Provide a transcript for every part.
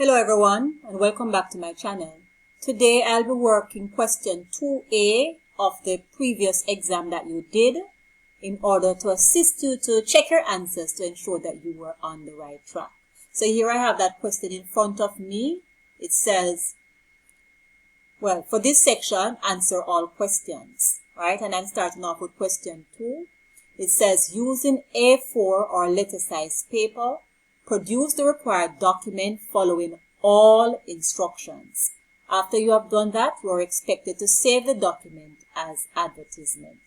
Hello everyone and welcome back to my channel. Today I'll be working question 2A of the previous exam that you did in order to assist you to check your answers to ensure that you were on the right track. So here I have that question in front of me. It says, well, for this section, answer all questions, right? And I'm starting off with question 2. It says, using A4 or letter size paper, produce the required document following all instructions. After you have done that, you are expected to save the document as advertisement.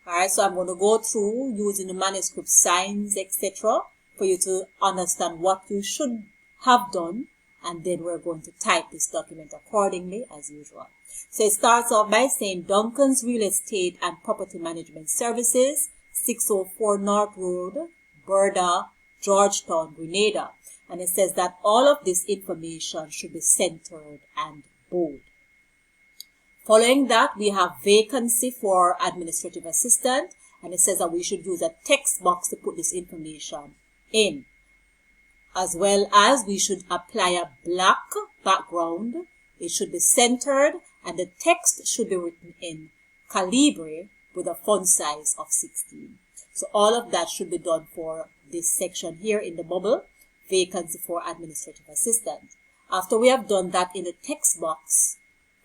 Alright, so I'm going to go through using the manuscript signs, etc. for you to understand what you should have done, and then we're going to type this document accordingly as usual. So it starts off by saying Duncan's Real Estate and Property Management Services, 604 North Road, Berda, Georgetown, Grenada. And it says that all of this information should be centered and bold. Following that, we have vacancy for administrative assistant. And it says that we should use a text box to put this information in. As well as we should apply a black background. It should be centered and the text should be written in calibre with a font size of 16. So all of that should be done for this section here in the bubble, vacancy for administrative assistant. After we have done that in the text box,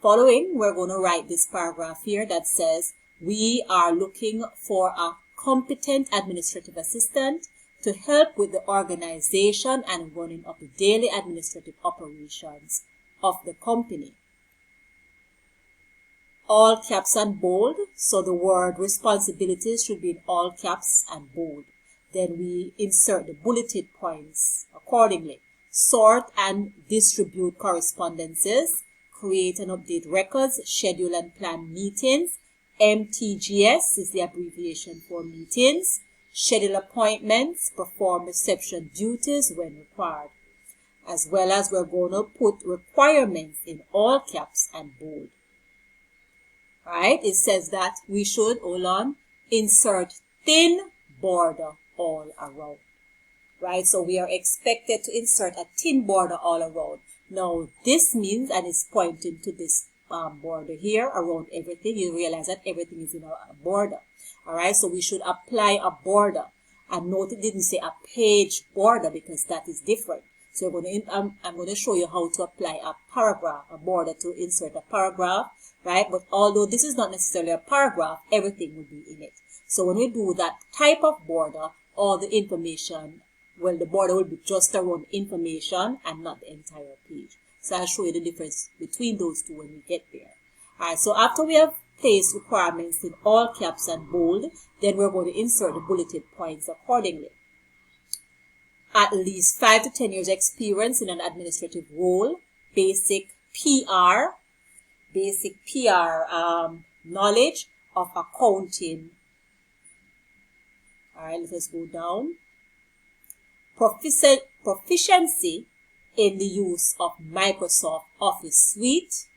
following, we're going to write this paragraph here that says, we are looking for a competent administrative assistant to help with the organization and running of the daily administrative operations of the company. All caps and bold, so the word responsibilities should be in all caps and bold. Then we insert the bulleted points accordingly. Sort and distribute correspondences, create and update records, schedule and plan meetings. MTGS is the abbreviation for meetings. Schedule appointments, perform reception duties when required. As well as we're going to put requirements in all caps and bold. Right? It says that we should, insert thin border all around. Right? So we are expected to insert a thin border all around. Now, this means, and it's pointing to this border here around everything. You realize that everything is in a border. Alright, so we should apply a border. And note it didn't say a page border because that is different. So I'm going to show you how to apply a paragraph, a border to insert a paragraph, right? But although this is not necessarily a paragraph, everything will be in it. So when we do that type of border, all the information, well, the border will be just around information and not the entire page. So I'll show you the difference between those two when we get there. Alright, so after we have placed requirements in all caps and bold, then we're going to insert the bulleted points accordingly. At least 5 to 10 years experience in an administrative role, basic PR knowledge of accounting. Alright, let us go down. Proficiency in the use of Microsoft Office Suite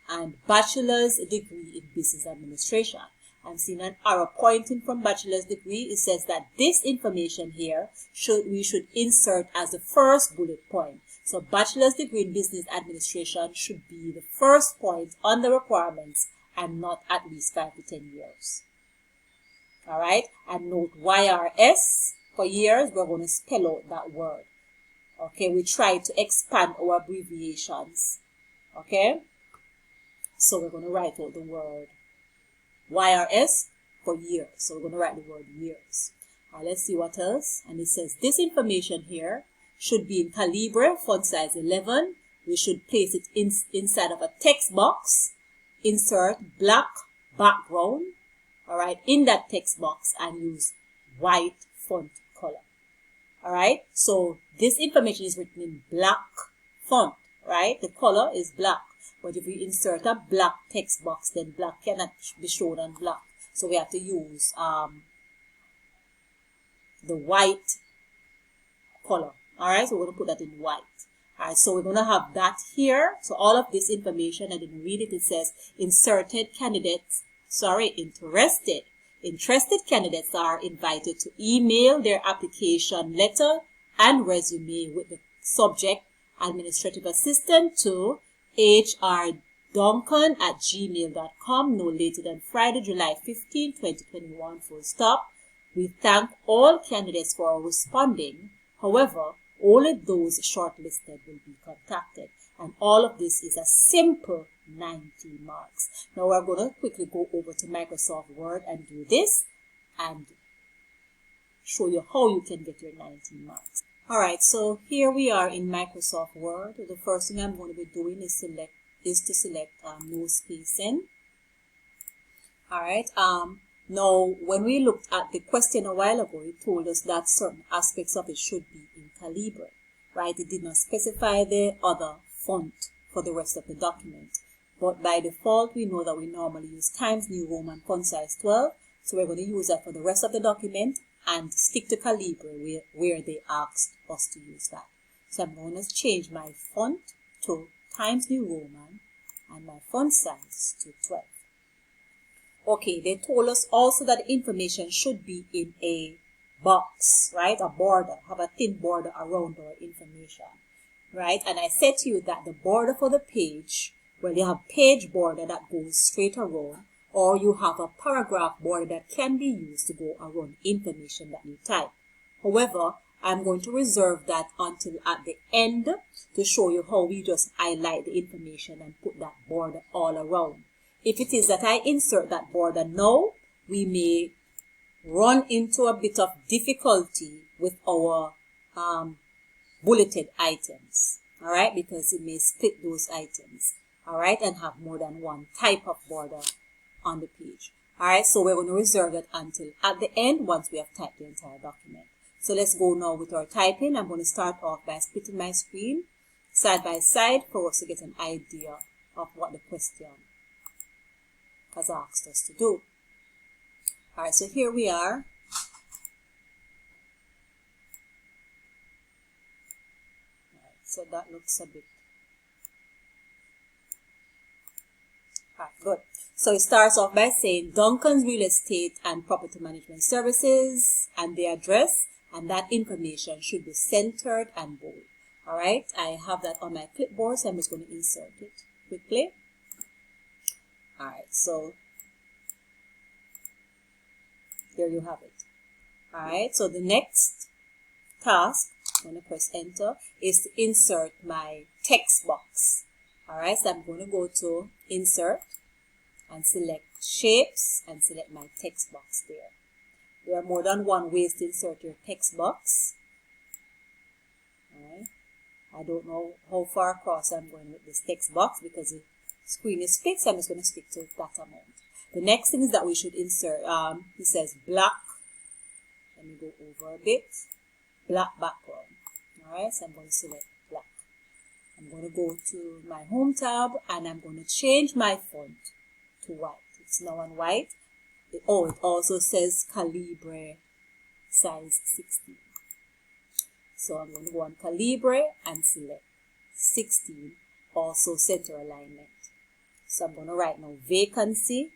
and bachelor's degree in business administration. I'm seeing an arrow pointing from bachelor's degree. It says that this information here we should insert as the first bullet point. So bachelor's degree in business administration should be the first point on the requirements and not at least 5 to 10 years. Alright, and note YRS for years, we're going to spell out that word. Okay, we try to expand our abbreviations. Okay, so we're going to write out the word YRS for years. So we're going to write the word years. Let's see what else. And it says this information here should be in calibre, font size 11. We should place it inside of a text box. Insert black background, alright, in that text box and use white font color. Alright, so this information is written in black font, right? The color is black. But if we insert a black text box, then black cannot be shown on black. So we have to use the white color. Alright, so we're going to put that in white. Alright, so we're going to have that here. So all of this information, I didn't read it. It says interested Interested candidates are invited to email their application letter and resume with the subject administrative assistant to hrduncan@gmail.com no later than Friday, July 15, 2021, full stop. We thank all candidates for responding. However, only those shortlisted will be contacted. And all of this is a simple 90 marks. Now we're going to quickly go over to Microsoft Word and do this and show you how you can get your 90 marks. Alright, so here we are in Microsoft Word. The first thing I'm going to be doing is to select no spacing. Alright, now when we looked at the question a while ago, it told us that certain aspects of it should be in Calibre. Right, it did not specify the other font for the rest of the document. But by default, we know that we normally use Times New Roman font size 12. So we're going to use that for the rest of the document and stick to Calibre where they asked us to use that. So I'm going to change my font to Times New Roman and my font size to 12. Okay, they told us also that the information should be in a box, right? A border, have a thin border around our information, right? And I said to you that the border for the page, well, you have page border that goes straight around, or you have a paragraph border that can be used to go around information that you type. However, I'm going to reserve that until at the end to show you how we just highlight the information and put that border all around. If it is that I insert that border now, we may run into a bit of difficulty with our bulleted items, all right, because it may split those items, all right, and have more than one type of border on the page. All right, so we're going to reserve it until at the end once we have typed the entire document. So let's go now with our typing. I'm going to start off by splitting my screen side by side for us to get an idea of what the question has asked us to do. All right, so here we are. All right, so that looks a bit. All right, good. So it starts off by saying Duncan's Real Estate and Property Management Services and the address, and that information should be centered and bold. All right, I have that on my clipboard, so I'm just going to insert it quickly. All right, so here you have it. All right, so the next task, I'm going to press enter, is to insert my text box. All right, so I'm going to go to insert and select shapes and select my text box there. There are more than one ways to insert your text box. All right, I don't know how far across I'm going with this text box because the screen is split, so I'm just going to stick to that amount. The next thing is that we should insert, it says black, let me go over a bit, black background. Alright, so I'm going to select black. I'm going to go to my home tab and I'm going to change my font to white. It's now on white. It also says Calibre size 16. So I'm going to go on Calibre and select 16, also center alignment. So I'm going to write now vacancy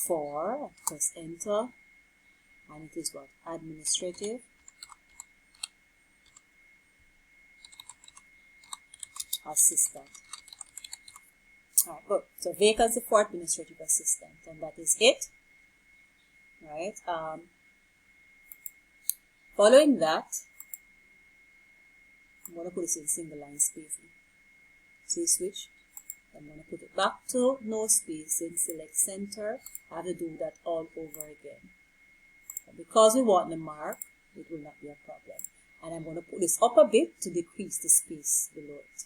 for, press enter, and it is what? Administrative assistant. Alright, good. So vacancy for administrative assistant, and that is it. Right. Following that, I'm going to put this in single line spacing. See switch. I'm going to put it back to no spacing, select center. I have to do that all over again. And because we want the mark, it will not be a problem. And I'm going to put this up a bit to decrease the space below it.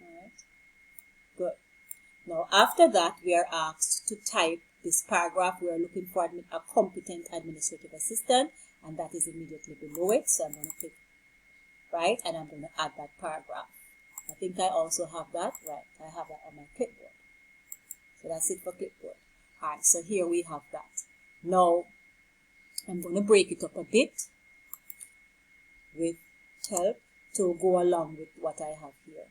Alright, good. Now after that, we are asked to type this paragraph. We are looking for a competent administrative assistant, and that is immediately below it. So I'm going to click right, and I'm going to add that paragraph. I think I also have that, right, I have that on my clipboard. So that's it for clipboard. Alright, so here we have that. Now, I'm going to break it up a bit with help to go along with what I have here.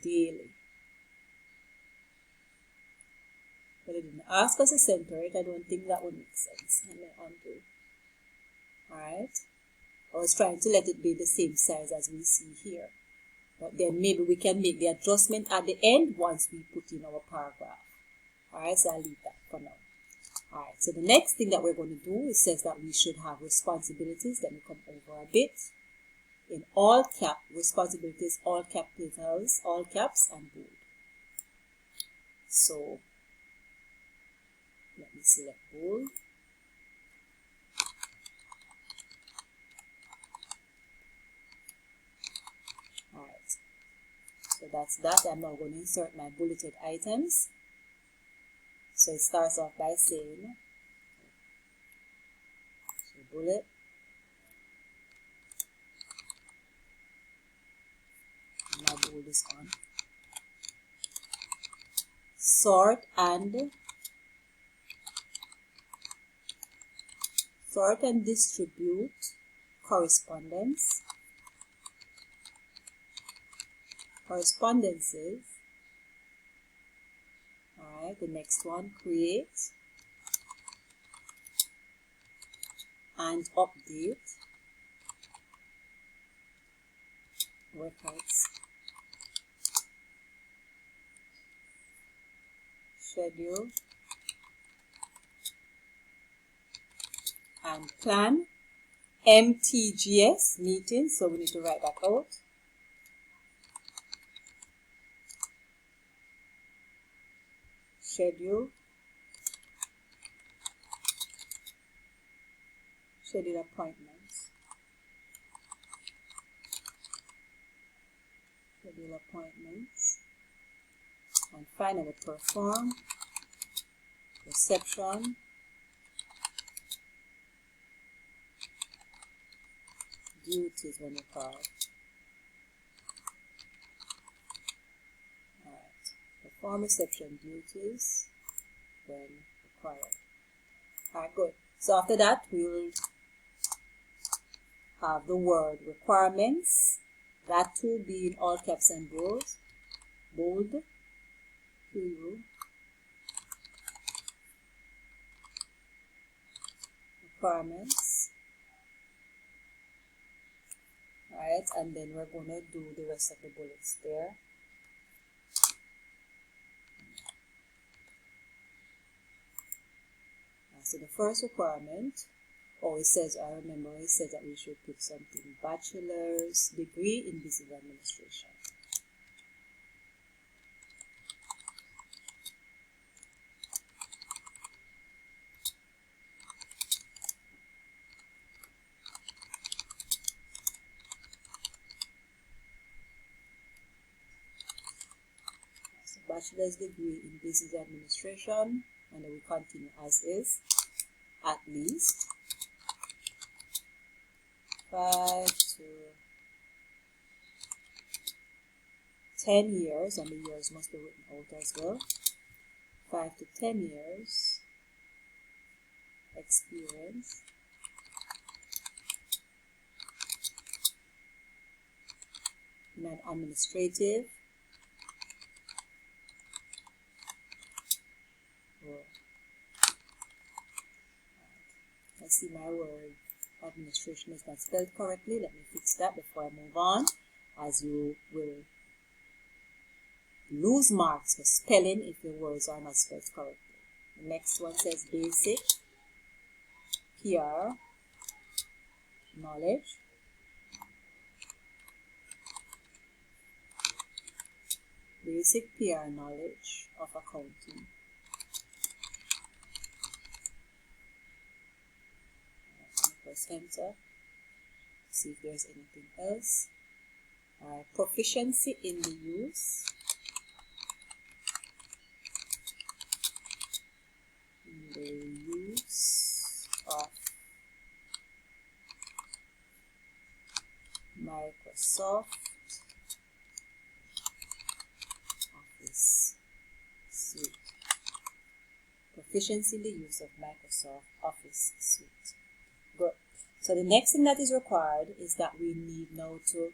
Daily. but it didn't ask us to center it. I don't think that would make sense. Let me undo. Alright. I was trying to let it be the same size as we see here. But then maybe we can make the adjustment at the end once we put in our paragraph. Alright, so I'll leave that for now. Alright, so the next thing that we're going to do, it says that we should have responsibilities. Let me come over a bit. In all cap, responsibilities, all capitals, all caps, and bold. So, let me select bold. Alright, so that's that. I'm now going to insert my bulleted items. So it starts off by saying, so bullet, my bold is on. Sort and distribute correspondences. Alright, the next one, create and update records. Schedule and plan MTGS meeting, so we need to write that out. Schedule appointments. And finally perform reception duties when required. Alright, perform reception duties when required. Alright, good. So after that, we will have the word requirements, that too be in all caps and bold, requirements. Alright, and then we're going to do the rest of the bullets there. So the first requirement, it says, I remember it said that we should put something, bachelor's degree in business administration. So bachelor's degree in business administration, and then we continue as is, at least 5 to 10 years, and the years must be written out as well. 5 to 10 years experience in an administrative role. I see my word administration is not spelled correctly. Let me fix that before I move on, as you will lose marks for spelling if your words are not spelled correctly. The next one says basic PR knowledge. Basic PR knowledge of accounting. Press enter. See if there's anything else. Proficiency in the use of Microsoft Office Suite. Proficiency in the use of Microsoft Office Suite. Good. So the next thing that is required is that we need now to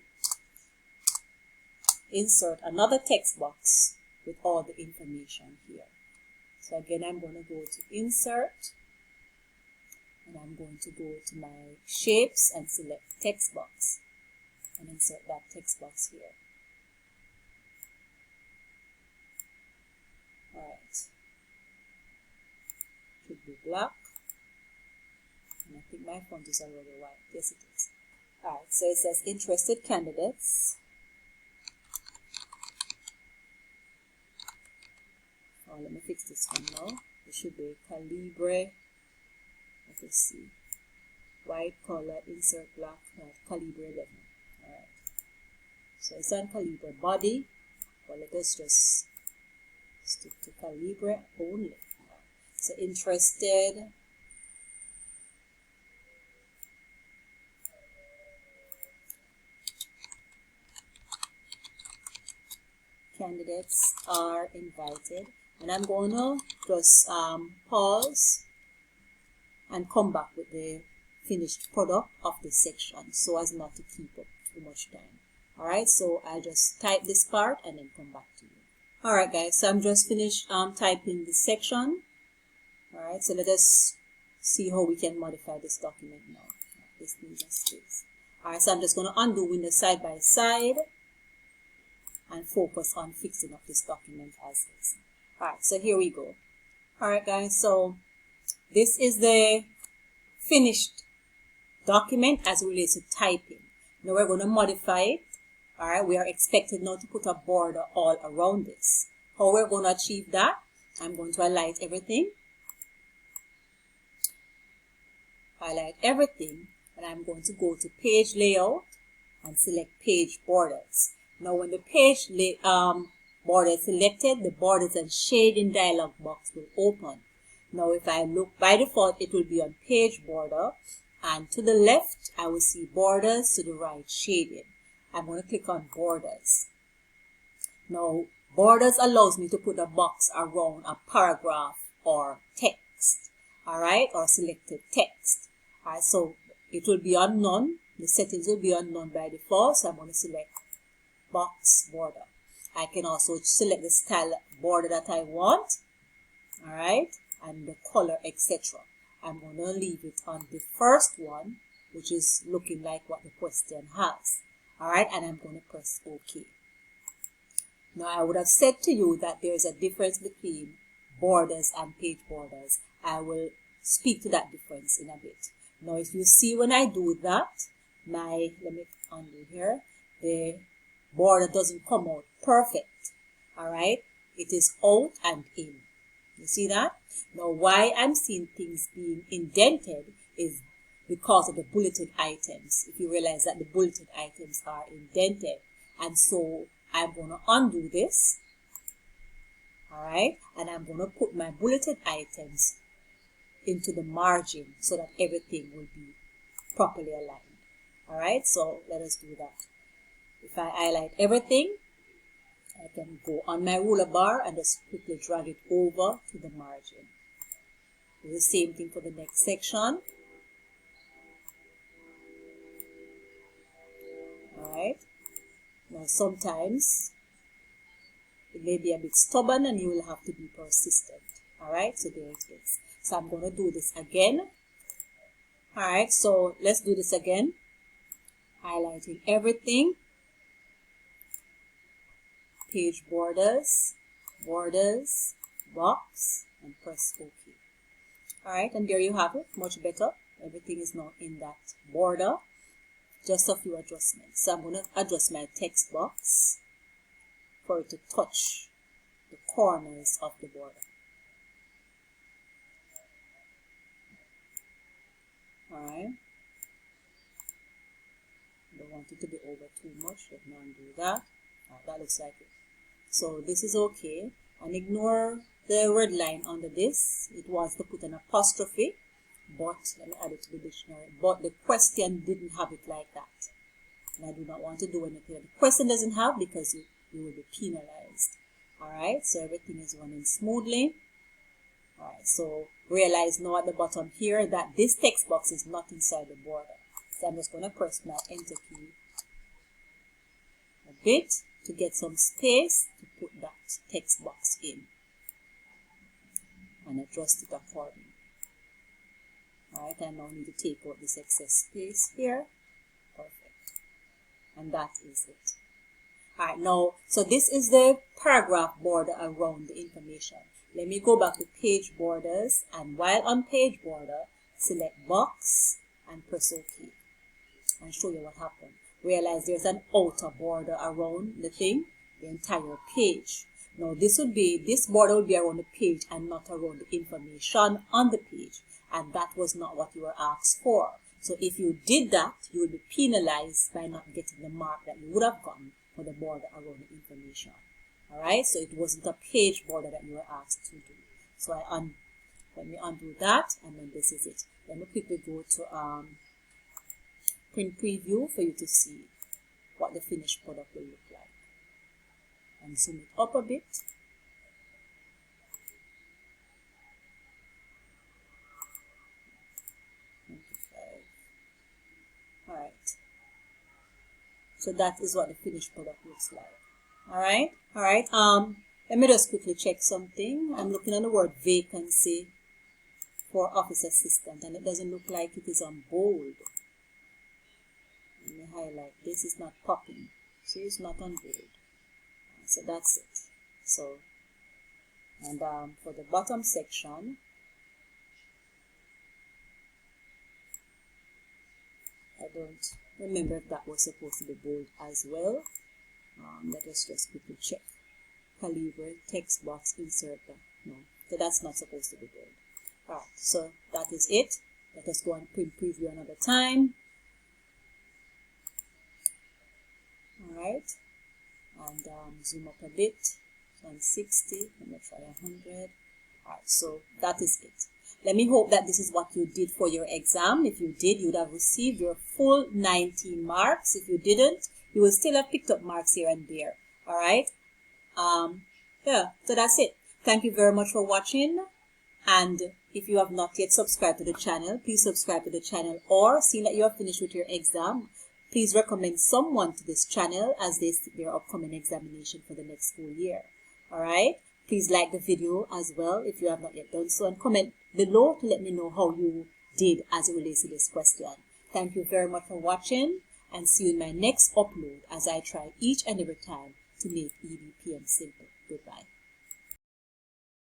insert another text box with all the information here. So again, I'm going to go to Insert, and I'm going to go to my Shapes and select Text Box, and insert that text box here. Alright, should be black, and I think my font is already white. Yes, it is. Alright, so it says interested candidates. Oh, let me fix this one now. It should be Calibre. Let us see. White color, insert black, Calibre 11. Alright. So it's on Calibre body, but let us just stick to Calibre only. So interested candidates are invited, and I'm going to just pause and come back with the finished product of this section so as not to keep up too much time. Alright, so I'll just type this part and then come back to you. Alright guys, so I'm just finished typing this section. Alright, so let us see how we can modify this document now. This needs a space. Alright, so I'm just going to undo Windows side by side and focus on fixing up this document as is. Alright, so here we go. Alright guys, so this is the finished document as it relates to typing. Now we're going to modify it. Alright, we are expected now to put a border all around this. How we're going to achieve that? I'm going to highlight everything. Highlight everything, and I'm going to go to Page Layout and select Page Borders. Now when the page border is selected, the Borders and Shading dialog box will open. Now if I look, by default it will be on Page Border, and to the left I will see Borders, to the right Shading. I'm going to click on Borders. Now Borders allows me to put a box around a paragraph or text, alright, or selected text. Alright, so it will be on none. The settings will be on none by default, so I'm going to select Box Border. I can also select the style border that I want, alright, and the color, etc. I'm going to leave it on the first one, which is looking like what the question has. Alright, and I'm going to press OK. Now I would have said to you that there is a difference between borders and page borders. I will speak to that difference in a bit. Now if you see when I do that, let me undo here, the border doesn't come out perfect. Alright, it is out and in. You see that? Now why I'm seeing things being indented is because of the bulleted items. If you realize that the bulleted items are indented, and so I'm going to undo this, alright, and I'm going to put my bulleted items into the margin so that everything will be properly aligned. Alright, so let us do that. If I highlight everything, I can go on my ruler bar and just quickly drag it over to the margin. Do the same thing for the next section. Alright, now sometimes it may be a bit stubborn and you will have to be persistent. Alright, so there it is. So I'm going to do this again. Alright, so let's do this again. Highlighting everything. Page borders, borders, box, and press OK. Alright, and there you have it. Much better. Everything is now in that border. Just a few adjustments. So I'm going to adjust my text box for it to touch the corners of the border. Alright. Don't want it to be over too much. Let me undo that. That looks like it. So this is okay. And ignore the red line under this. It wants to put an apostrophe, but let me add it to the dictionary. But the question didn't have it like that. And I do not want to do anything that the question doesn't have, because you will be penalized. Alright, so everything is running smoothly. Alright, so realize now at the bottom here that this text box is not inside the border. So I'm just going to press my enter key a bit to get some space to put that text box in. and adjust it accordingly. Alright, I now need to take out this excess space here. Perfect. And that is it. Alright, now, so this is the paragraph border around the information. Let me go back to page borders, and while on page border, select box and press OK. And show you what happened. Realize there's an outer border around the thing, the entire page. Now this border would be around the page and not around the information on the page. And that was not what you were asked for. So if you did that, you would be penalized by not getting the mark that you would have gotten for the border around the information. Alright, so it wasn't a page border that you were asked to do. So let me undo that, and then this is it. Let me quickly go to print preview for you to see what the finished product will look like. And zoom it up a bit. Alright. So that is what the finished product looks like. Alright. Let me just quickly check something. I'm looking at the word vacancy for office assistant, and it doesn't look like it is on bold. Let me highlight this. Is not popping. So it's not on bold. So that's it. So, and for the bottom section, I don't remember if that was supposed to be bold as well. Let us just quickly check. Calibre, text box, insert that. No, so that's not supposed to be bold. Alright, so that is it. Let us go and print preview another time. Alright, and zoom up a bit. 160. Let me try 100. Alright, so that is it. Let me hope that this is what you did for your exam. If you did, you would have received your full 19 marks. If you didn't, you will still have picked up marks here and there. Alright? Yeah, so that's it. Thank you very much for watching. And if you have not yet subscribed to the channel, please subscribe to the channel. Or, seeing that you are finished with your exam, please recommend someone to this channel as they sit their upcoming examination for the next school year. Alright? Please like the video as well if you have not yet done so, and comment below to let me know how you did as it relates to this question. Thank you very much for watching, and see you in my next upload as I try each and every time to make EDPM simple. Goodbye.